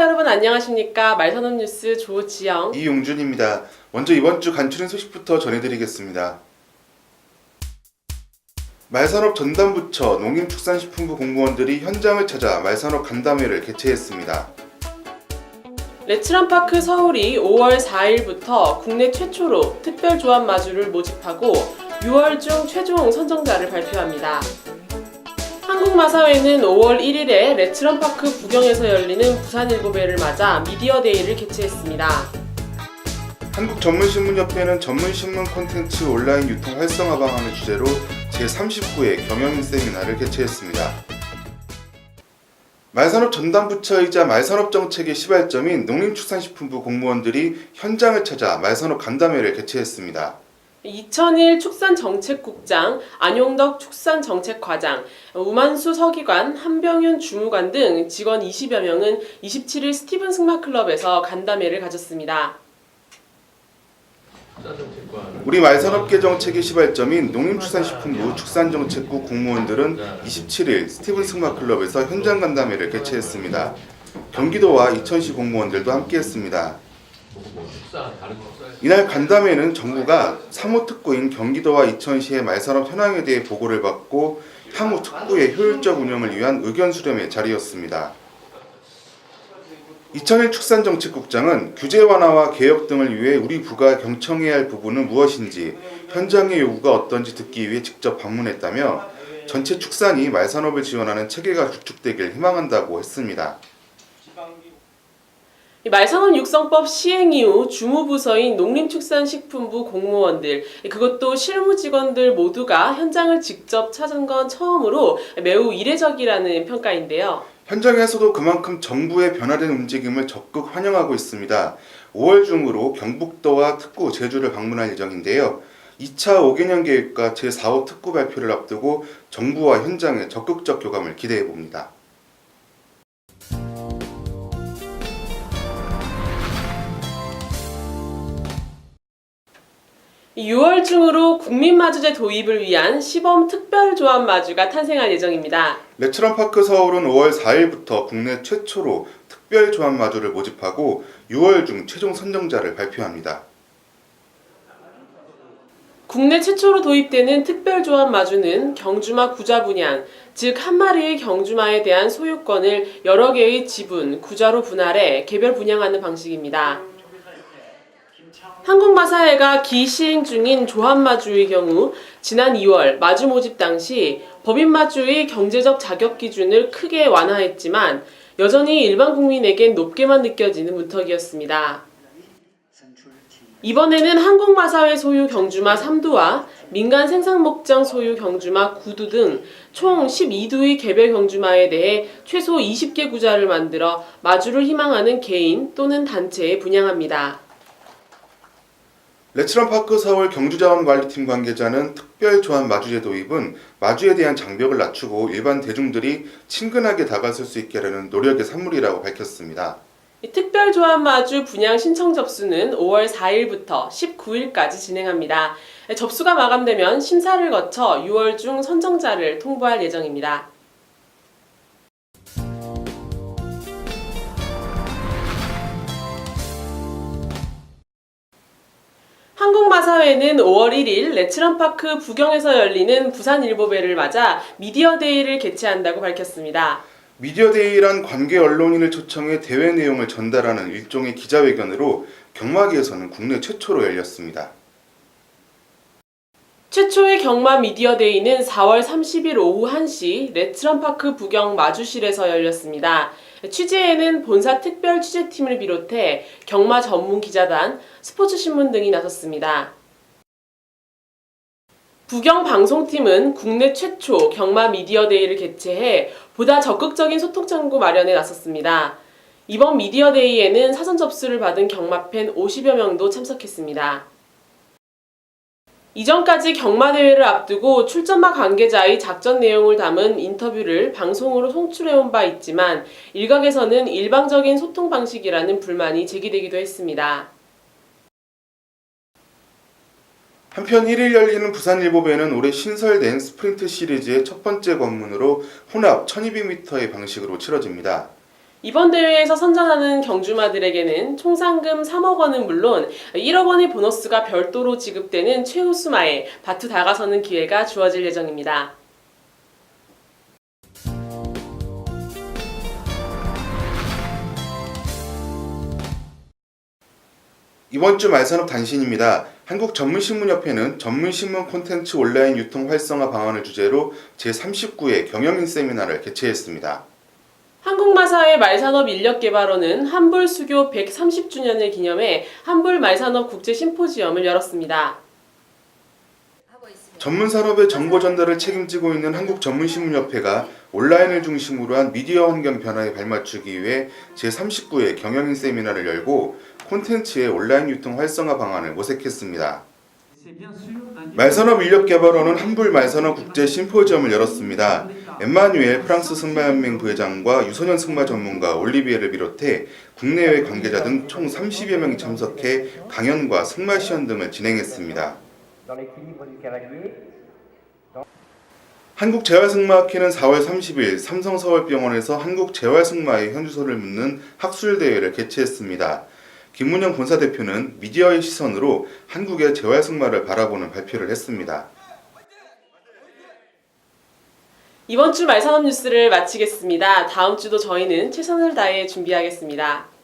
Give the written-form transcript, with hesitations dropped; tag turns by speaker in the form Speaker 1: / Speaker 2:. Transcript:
Speaker 1: 여러분 안녕하십니까. 말산업 뉴스 조지영
Speaker 2: 이용준입니다. 먼저 이번 주 간추린 소식부터 전해드리겠습니다. 말산업 전담부처 농림축산식품부 공무원들이 현장을 찾아 말산업 간담회를 개최했습니다.
Speaker 1: 레츠런파크 서울이 5월 4일부터 국내 최초로 특별조합 마주를 모집하고 6월 중 최종 선정자를 발표합니다. 한국마사회는 5월 1일에 레츠런파크 부경에서 열리는 부산일보배를 맞아 미디어데이를 개최했습니다.
Speaker 2: 한국전문신문협회는 전문신문 콘텐츠 온라인 유통 활성화 방안을 주제로 제39회 경영인 세미나를 개최했습니다. 말산업 전담부처이자 말산업정책의 시발점인 농림축산식품부 공무원들이 현장을 찾아 말산업 간담회를 개최했습니다.
Speaker 1: 이천일 축산정책국장, 안용덕 축산정책과장, 우만수 서기관, 한병윤 주무관 등 직원 20여 명은 27일 스티븐 승마클럽에서 간담회를 가졌습니다.
Speaker 2: 우리 말산업계 정책의 시발점인 농림축산식품부 축산정책국 공무원들은 27일 스티븐 승마클럽에서 현장 간담회를 개최했습니다. 경기도와 이천시 공무원들도 함께했습니다. 이날 간담회는 정부가 사무특구인 경기도와 이천시의 말산업 현황에 대해 보고를 받고 향후 특구의 효율적 운영을 위한 의견 수렴의 자리였습니다. 이천일 축산정책국장은 규제 완화와 개혁 등을 위해 우리 부가 경청해야 할 부분은 무엇인지, 현장의 요구가 어떤지 듣기 위해 직접 방문했다며 전체 축산이 말산업을 지원하는 체계가 구축되길 희망한다고 했습니다.
Speaker 1: 말산업 육성법 시행 이후 주무부서인 농림축산식품부 공무원들, 그것도 실무직원들 모두가 현장을 직접 찾은 건 처음으로 매우 이례적이라는 평가인데요.
Speaker 2: 현장에서도 그만큼 정부의 변화된 움직임을 적극 환영하고 있습니다. 5월 중으로 경북도와 특구 제주를 방문할 예정인데요. 2차 5개년 계획과 제4호 특구 발표를 앞두고 정부와 현장의 적극적 교감을 기대해 봅니다.
Speaker 1: 6월 중으로 국민마주제 도입을 위한 시범 특별조합 마주가 탄생할 예정입니다.
Speaker 2: 레츠런파크 서울은 5월 4일부터 국내 최초로 특별조합 마주를 모집하고 6월 중 최종 선정자를 발표합니다.
Speaker 1: 국내 최초로 도입되는 특별조합 마주는 경주마 구좌 분양, 즉 한 마리의 경주마에 대한 소유권을 여러 개의 지분, 구좌로 분할해 개별 분양하는 방식입니다. 한국마사회가 기시행 중인 조합마주의 경우 지난 2월 마주 모집 당시 법인마주의 경제적 자격 기준을 크게 완화했지만 여전히 일반 국민에겐 높게만 느껴지는 문턱이었습니다. 이번에는 한국마사회 소유 경주마 3두와 민간 생산목장 소유 경주마 9두 등 총 12두의 개별 경주마에 대해 최소 20개 구좌를 만들어 마주를 희망하는 개인 또는 단체에 분양합니다.
Speaker 2: 레츠런파크 서울 경주자원관리팀 관계자는 특별조합 마주제 도입은 마주에 대한 장벽을 낮추고 일반 대중들이 친근하게 다가설 수 있게 하려는 노력의 산물이라고 밝혔습니다.
Speaker 1: 특별조합 마주 분양 신청 접수는 5월 4일부터 19일까지 진행합니다. 접수가 마감되면 심사를 거쳐 6월 중 선정자를 통보할 예정입니다. 한국마사회는 5월 1일 레츠런파크 부경에서 열리는 부산일보배를 맞아 미디어데이를 개최한다고 밝혔습니다.
Speaker 2: 미디어데이란 관계 언론인을 초청해 대회 내용을 전달하는 일종의 기자회견으로 경마계에서는 국내 최초로 열렸습니다.
Speaker 1: 최초의 경마 미디어데이는 4월 30일 오후 1시 레츠런파크 부경 마주실에서 열렸습니다. 취재에는 본사 특별 취재팀을 비롯해 경마 전문 기자단, 스포츠신문 등이 나섰습니다. 부경 방송팀은 국내 최초 경마 미디어데이를 개최해 보다 적극적인 소통 창구 마련에 나섰습니다. 이번 미디어데이에는 사전 접수를 받은 경마팬 50여 명도 참석했습니다. 이전까지 경마대회를 앞두고 출전마 관계자의 작전 내용을 담은 인터뷰를 방송으로 송출해온 바 있지만 일각에서는 일방적인 소통 방식이라는 불만이 제기되기도 했습니다.
Speaker 2: 한편 1일 열리는 부산일보배는 올해 신설된 스프린트 시리즈의 첫 번째 관문으로 혼합 1200m의 방식으로 치러집니다.
Speaker 1: 이번 대회에서 선전하는 경주마들에게는 총 상금 3억 원은 물론 1억 원의 보너스가 별도로 지급되는 최우수마에 밭투 다가서는 기회가 주어질 예정입니다.
Speaker 2: 이번 주 말산업 단신입니다. 한국전문신문협회는 전문신문 콘텐츠 온라인 유통 활성화 방안을 주제로 제39회 경영인 세미나를 개최했습니다.
Speaker 1: 한국마사회 말산업 인력개발원은 한불 수교 130주년을 기념해 한불 말산업 국제 심포지엄을 열었습니다.
Speaker 2: 전문산업의 정보 전달을 책임지고 있는 한국전문신문협회가 온라인을 중심으로 한 미디어 환경 변화에 발맞추기 위해 제39회 경영인 세미나를 열고 콘텐츠의 온라인 유통 활성화 방안을 모색했습니다. 말산업 인력개발원은 한불 말산업 국제 심포지엄을 열었습니다. 엠마뉴엘 프랑스 승마연맹 부회장과 유소년 승마 전문가 올리비에를 비롯해 국내외 관계자 등 총 30여 명이 참석해 강연과 승마 시연 등을 진행했습니다. 한국재활승마학회는 4월 30일 삼성서울병원에서 한국재활승마의 현주소를 묻는 학술대회를 개최했습니다. 김문영 본사대표는 미디어의 시선으로 한국의 재활승마를 바라보는 발표를 했습니다.
Speaker 1: 이번 주 말산업 뉴스를 마치겠습니다. 다음 주도 저희는 최선을 다해 준비하겠습니다.